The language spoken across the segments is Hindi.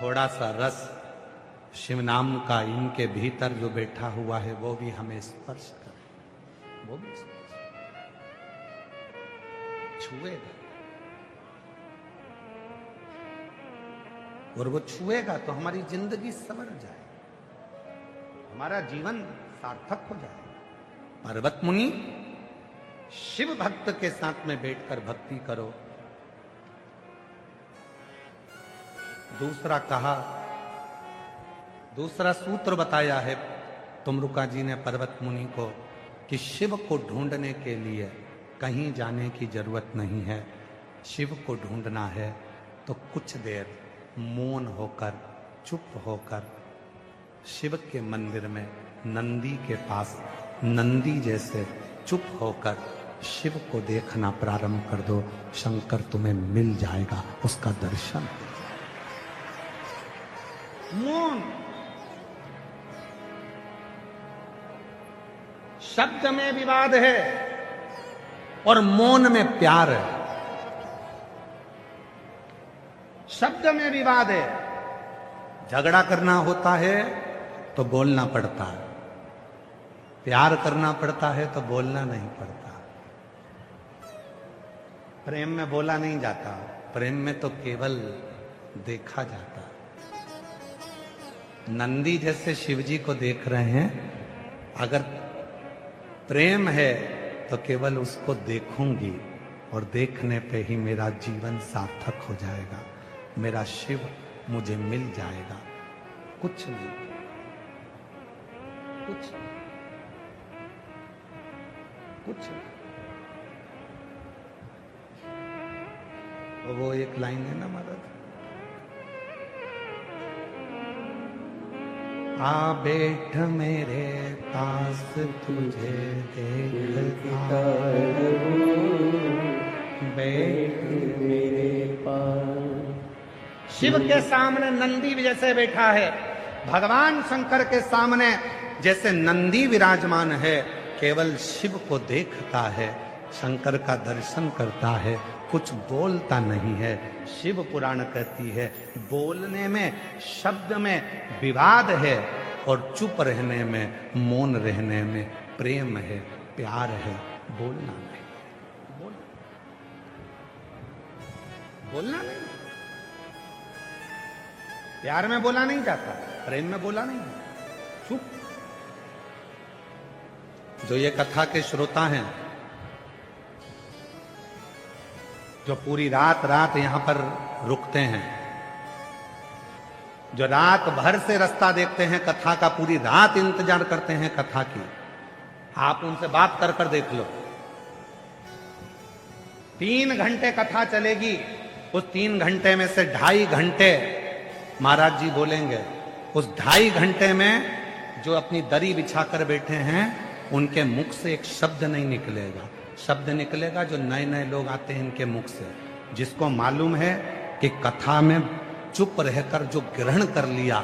थोड़ा सा रस शिव नाम का इनके भीतर जो बैठा हुआ है वो भी हमें स्पर्श करे, वो भी स्पर्श छुएगा, और वो छुएगा तो हमारी जिंदगी संवर जाए, हमारा जीवन सार्थक हो जाए। पर्वत मुनि, शिव भक्त के साथ में बैठकर भक्ति करो। दूसरा कहा, दूसरा सूत्र बताया है तुमरुका जी ने पर्वत मुनि को कि शिव को ढूंढने के लिए कहीं जाने की जरूरत नहीं है। शिव को ढूंढना है तो कुछ देर मौन होकर, चुप होकर शिव के मंदिर में नंदी के पास नंदी जैसे चुप होकर शिव को देखना प्रारंभ कर दो। शंकर तुम्हें मिल जाएगा, उसका दर्शन। मौन, शब्द में विवाद है और मौन में प्यार है। शब्द में विवाद है, झगड़ा करना होता है तो बोलना पड़ता है, प्यार करना पड़ता है तो बोलना नहीं पड़ता। प्रेम में बोला नहीं जाता, प्रेम में तो केवल देखा जाता। नंदी जैसे शिवजी को देख रहे हैं, अगर प्रेम है तो केवल उसको देखूंगी और देखने पे ही मेरा जीवन सार्थक हो जाएगा, मेरा शिव मुझे मिल जाएगा। कुछ नहीं, कुछ नहीं, कुछ नहीं। वो एक लाइन है ना महाराज, आ बैठ मेरे पास तुझे देखता बैठ मेरे पास। शिव के सामने नंदी जैसे बैठा है, भगवान शंकर के सामने जैसे नंदी विराजमान है, केवल शिव को देखता है, शंकर का दर्शन करता है, कुछ बोलता नहीं है। शिव पुराण कहती है बोलने में, शब्द में विवाद है और चुप रहने में, मौन रहने में प्रेम है, प्यार है, बोलना नहीं। बोलना नहीं, प्यार में बोला नहीं जाता, प्रेम में बोला नहीं, चुप। जो ये कथा के श्रोता हैं, जो पूरी रात रात यहां पर रुकते हैं, जो रात भर से रास्ता देखते हैं कथा का, पूरी रात इंतजार करते हैं कथा की, आप उनसे बात कर कर देख लो। 3 घंटे कथा चलेगी, उस 3 घंटे में से 2.5 घंटे महाराज जी बोलेंगे। उस 2.5 घंटे में जो अपनी दरी बिछाकर बैठे हैं, उनके मुख से एक शब्द नहीं निकलेगा। शब्द निकलेगा जो नए नए लोग आते हैं इनके मुख से, जिसको मालूम है कि कथा में चुप रहकर जो ग्रहण कर लिया,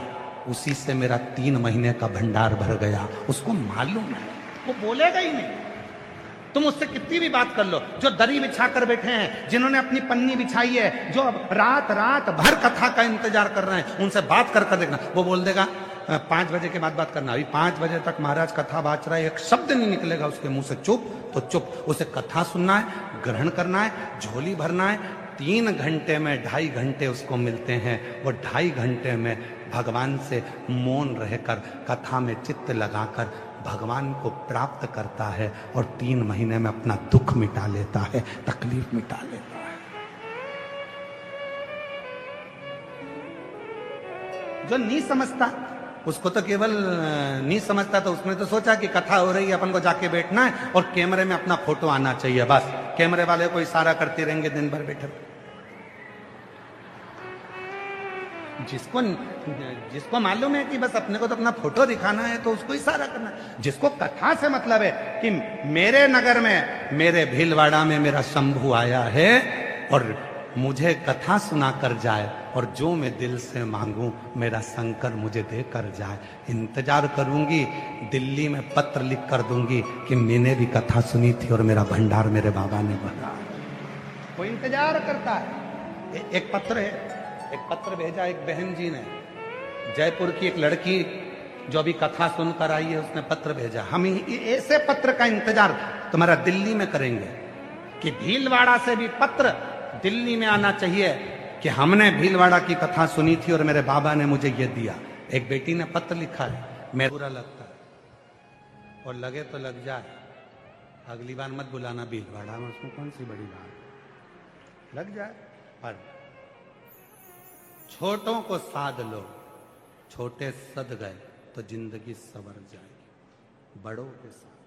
उसी से मेरा 3 महीने का भंडार भर गया, उसको मालूम है, वो बोलेगा ही नहीं। तुम उससे कितनी भी बात कर लो, जो दरी बिछाकर बैठे हैं, जिन्होंने अपनी पन्नी बिछाई है, जो रात रात भर कथा का इंतजार कर रहे हैं, उनसे बात कर कर देखना, वो बोल देगा 5 बजे के बाद बात करना। अभी 5 बजे तक महाराज कथा बाँच रहा है, एक शब्द नहीं निकलेगा उसके मुंह से, चुप तो चुप। उसे कथा सुनना है, ग्रहण करना है, झोली भरना है। 3 घंटे में 2.5 घंटे उसको मिलते हैं, और 2.5 घंटे में भगवान से मौन रहकर, कथा में चित्त लगाकर भगवान को प्राप्त करता है, और 3 महीने में अपना दुख मिटा लेता है, तकलीफ मिटा लेता है। जो नहीं समझता उसको तो केवल नहीं समझता, तो उसने तो सोचा कि कथा हो रही है, अपन को जाके बैठना है और कैमरे में अपना फोटो आना चाहिए, बस कैमरे वाले को इशारा करते रहेंगे दिन भर बैठे। जिसको मालूम है कि बस अपने को तो अपना फोटो दिखाना है, तो उसको इशारा करना है। जिसको कथा से मतलब है कि मेरे नगर में, मेरे भीलवाड़ा में मेरा शंभू आया है और मुझे कथा सुना कर जाए, और जो मैं दिल से मांगूं मेरा शंकर मुझे दे कर जाए। इंतजार करूंगी, दिल्ली में पत्र लिख कर दूंगी कि मैंने भी कथा सुनी थी और मेरा भंडार मेरे बाबा ने भरा। वो इंतजार करता है। एक पत्र है, एक पत्र भेजा एक बहन जी ने, जयपुर की एक लड़की जो अभी कथा सुनकर आई है, उसने पत्र भेजा। हम ऐसे पत्र का इंतजार तुम्हारा दिल्ली में करेंगे कि भीलवाड़ा से भी पत्र दिल्ली में आना चाहिए कि हमने भीलवाड़ा की कथा सुनी थी और मेरे बाबा ने मुझे ये दिया। एक बेटी ने पत्र लिखा है, मैं बुरा लगता है और लगे तो लग जाए, अगली बार मत बुलाना भीलवाड़ा में, उसमें कौन सी बड़ी बात, लग जाए। पर छोटों को साध लो, छोटे सद गए तो जिंदगी सवर जाएगी। बड़ों के साथ,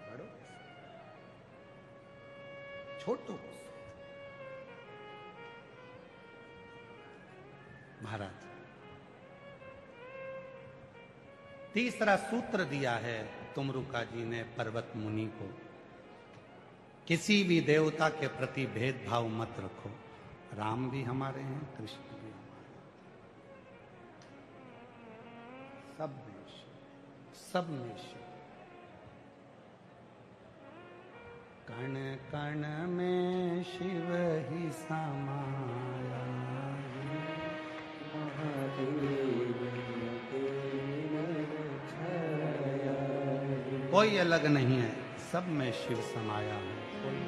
बड़ों के साथ, छोटों को साथ। महाराज तीसरा सूत्र दिया है तुमरुका जी ने पर्वत मुनि को, किसी भी देवता के प्रति भेदभाव मत रखो। राम भी हमारे हैं, कृष्ण भी हमारे, सब में शिव। कण कण में शिव ही समाया, कोई अलग नहीं है, सब में शिव समाया है, कोई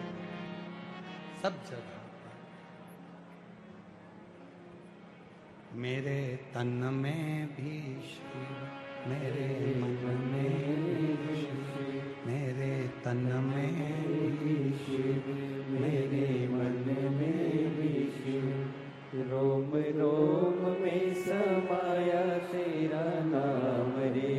सब जगह। मेरे तन में भी शिव, मेरे मन में भी शिव, मेरे तन में भी शिव, मेरे मन में भी शिव। रोम रोम में समाया तेरा नाम रे,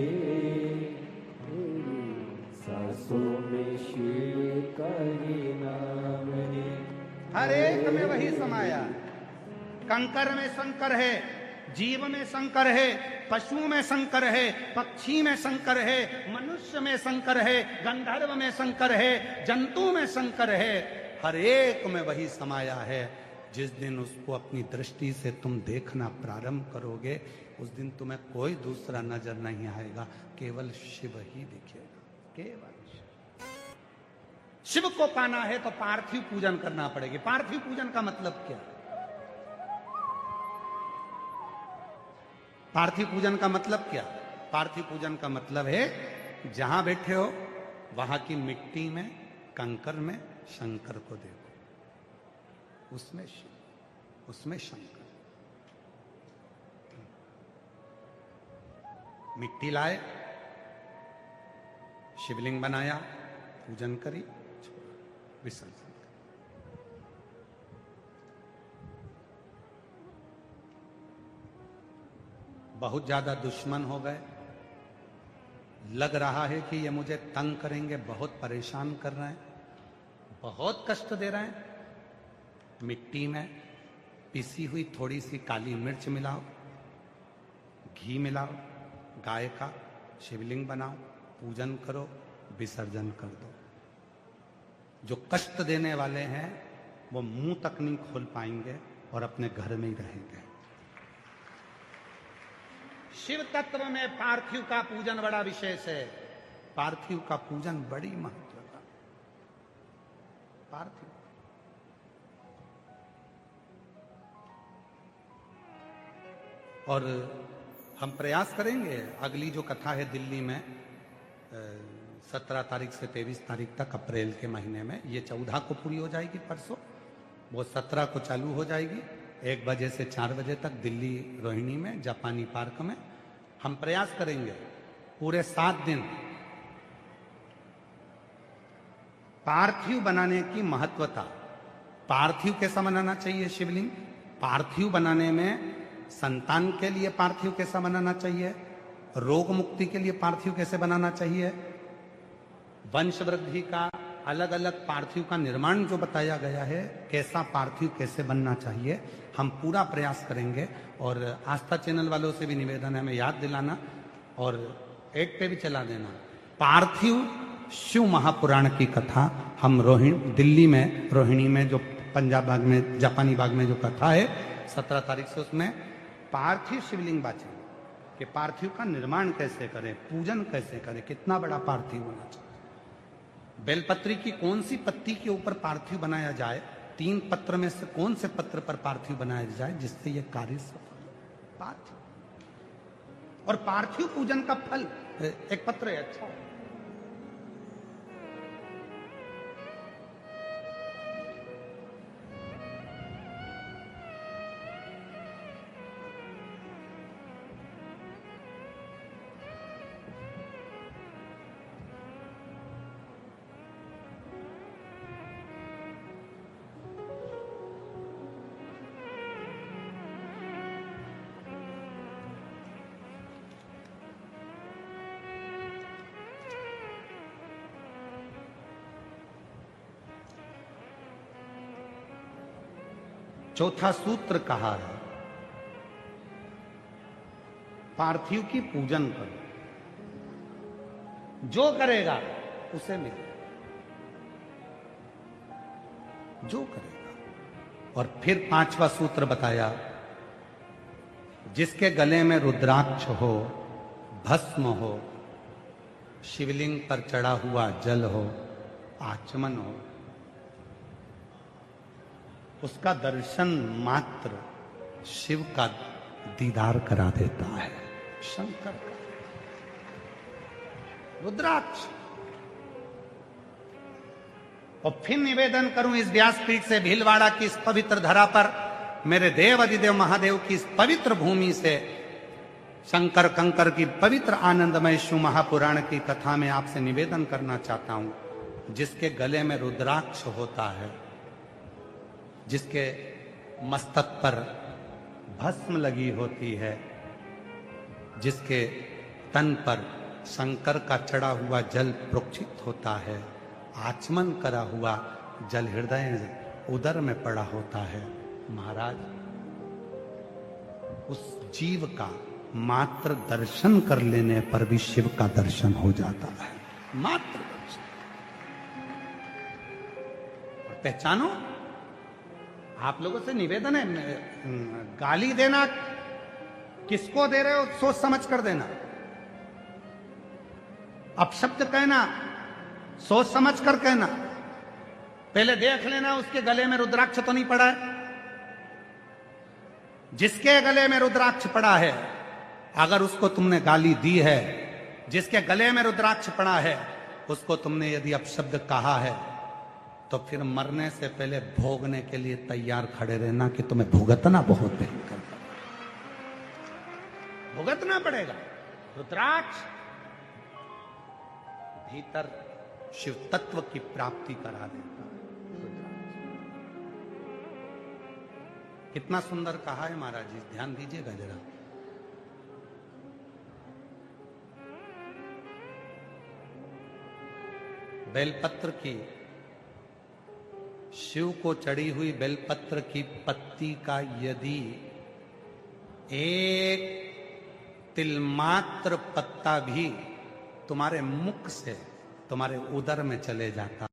सांसों में शिव का ही नाम रे। हर एक में वही समाया। कंकर में शंकर है, जीव में शंकर है, पशु में शंकर है, पक्षी में शंकर है, मनुष्य में शंकर है, गंधर्व में शंकर है, जंतु में शंकर है। हर एक में वही समाया है। जिस दिन उसको अपनी दृष्टि से तुम देखना प्रारंभ करोगे, उस दिन तुम्हें कोई दूसरा नजर नहीं आएगा, केवल शिव ही दिखेगा, केवल शिव को पाना है तो पार्थिव पूजन करना पड़ेगी। पार्थिव पूजन का मतलब क्या? पार्थिव पूजन का मतलब क्या? पार्थिव पूजन का मतलब है जहां बैठे हो वहां की मिट्टी में, कंकर में शंकर को देखो, उसमें शिव, उसमें शंकर। मिट्टी लाए, शिवलिंग बनाया, पूजन करी, विसर्जन। बहुत ज्यादा दुश्मन हो गए, लग रहा है कि ये मुझे तंग करेंगे, बहुत परेशान कर रहे हैं, बहुत कष्ट दे रहे हैं। मिट्टी में पिसी हुई थोड़ी सी काली मिर्च मिलाओ, घी मिलाओ, गाय का शिवलिंग बनाओ, पूजन करो, विसर्जन कर दो। जो कष्ट देने वाले हैं वो मुंह तक नहीं खोल पाएंगे और अपने घर में ही रहेंगे। शिव तत्व में पार्थिव का पूजन बड़ा विशेष है। पार्थिव का पूजन बड़ी महत्व का। पार्थिव और हम प्रयास करेंगे, अगली जो कथा है दिल्ली में 17 तारीख से 23 तारीख तक अप्रैल के महीने में, ये 14 को पूरी हो जाएगी परसों, वो 17 को चालू हो जाएगी 1 बजे से 4 बजे तक दिल्ली रोहिणी में, जापानी पार्क में। हम प्रयास करेंगे पूरे 7 दिन पार्थिव बनाने की महत्वता। पार्थिव कैसा बनाना चाहिए शिवलिंग, पार्थिव बनाने में संतान के लिए पार्थिव कैसा बनाना चाहिए, रोग मुक्ति के लिए पार्थिव कैसे बनाना चाहिए, वंश वृद्धि का अलग अलग पार्थिव का निर्माण जो बताया गया है, कैसा पार्थिव कैसे बनना चाहिए, हम पूरा प्रयास करेंगे। और आस्था चैनल वालों से भी निवेदन है, हमें याद दिलाना और एक पे भी चला देना। पार्थिव शिव महापुराण की कथा हम दिल्ली में रोहिणी में, जो पंजाब बाग में, जापानी बाग में जो कथा है 17 तारीख से, उसमें पार्थिव शिवलिंग बाचे कि पार्थिव का निर्माण कैसे करें, पूजन कैसे करें, कितना बड़ा पार्थिव होना चाहिए, बेलपत्री की कौन सी पत्ती के ऊपर पार्थिव बनाया जाए 3 पत्र में से कौन से पत्र पर पार्थिव बनाया जाए जिससे यह कार्य सफल हो? पार्थिव। और पार्थिव पूजन का फल एक पत्र है, अच्छा है। चौथा सूत्र कहा है, पार्थिव की पूजन करो, जो करेगा उसे मिलेगा, जो करेगा। और फिर 5वां सूत्र बताया, जिसके गले में रुद्राक्ष हो, भस्म हो, शिवलिंग पर चढ़ा हुआ जल हो, आचमन हो, उसका दर्शन मात्र शिव का दीदार करा देता है, शंकर का। रुद्राक्ष। और फिर निवेदन करूं इस व्यासपीठ से, भीलवाड़ा की इस पवित्र धरा पर, मेरे देव अधिदेव महादेव की इस पवित्र भूमि से, शंकर कंकर की पवित्र आनंदमय शिव महापुराण की कथा में आपसे निवेदन करना चाहता हूं, जिसके गले में रुद्राक्ष होता है, जिसके मस्तक पर भस्म लगी होती है, जिसके तन पर शंकर का चढ़ा हुआ जल प्रोक्षित होता है, आचमन करा हुआ जल हृदय उदर में पड़ा होता है, महाराज उस जीव का मात्र दर्शन कर लेने पर भी शिव का दर्शन हो जाता है। मात्र दर्शन। पहचानो, आप लोगों से निवेदन है, गाली देना किसको दे रहे हो सोच समझ कर देना, अपशब्द कहना सोच समझ कर कहना, पहले देख लेना उसके गले में रुद्राक्ष तो नहीं पड़ा है। जिसके गले में रुद्राक्ष पड़ा है, अगर उसको तुमने गाली दी है, जिसके गले में रुद्राक्ष पड़ा है उसको तुमने यदि अपशब्द कहा है, तो फिर मरने से पहले भोगने के लिए तैयार खड़े रहना कि तुम्हें भुगतना बहुत भयंकर, भुगतना पड़ेगा। रुद्राक्ष भीतर शिव तत्व की प्राप्ति करा देता है। कितना सुंदर कहा है महाराज जी, ध्यान दीजिएगा जरा। बेलपत्र की, शिव को चढ़ी हुई बेलपत्र की पत्ती का यदि एक तिलमात्र पत्ता भी तुम्हारे मुख से तुम्हारे उदर में चले जाता